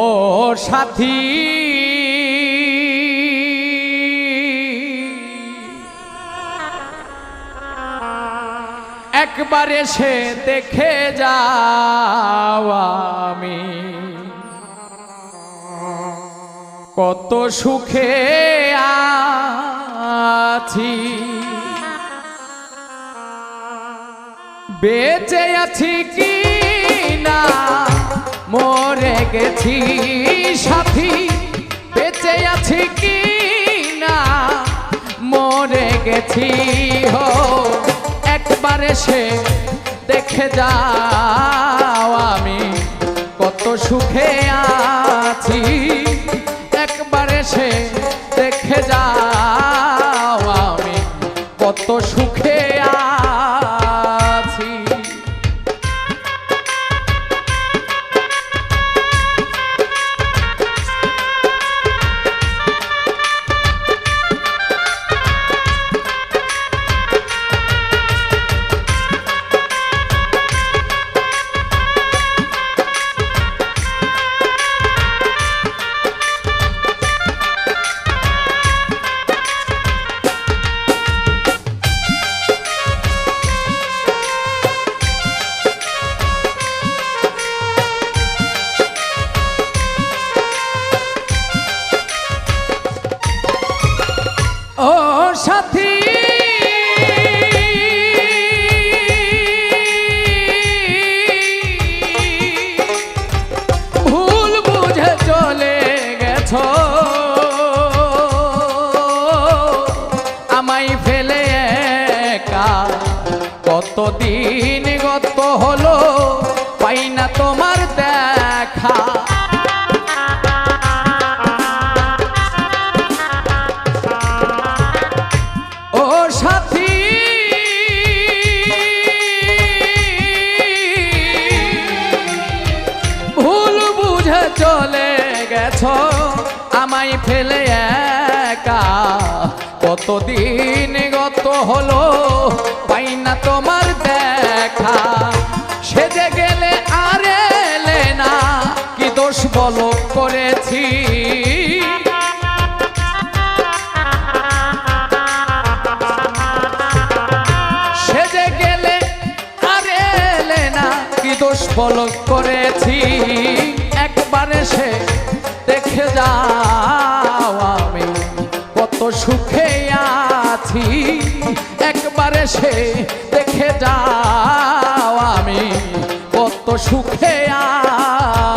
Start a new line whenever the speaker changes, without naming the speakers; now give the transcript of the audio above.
ও সাথী একবার এসে দেখে যাও আমি কত সুখে আছি, বেঁচে আছি কি না মরে গেছি সাথী, বেঁচে আছি কি না মরে গেছি। হো একবার এসে দেখে যাও আমি কত সুখে আছি, একবার এসে দেখে যাও আমি কত সুখে আছি। ও সাথী ভুল বুঝে চলে গেছো, আমায় ফেলে একা কতদিন গত হলো পাই না তোমার দেখা। চলে গেছো আমায় ফেলে একা কতদিন গত হলো পাই না তোমার দেখা। সেজে গেলে আর এলে না কি দোষ বলো করেছি, সেজে গেলে আর এলে না কি দোষ বলো করেছি। একবার এসে দেখে যাও আমি কত সুখে আছি, একবার এসে দেখে যাও আমি কত সুখে আছি।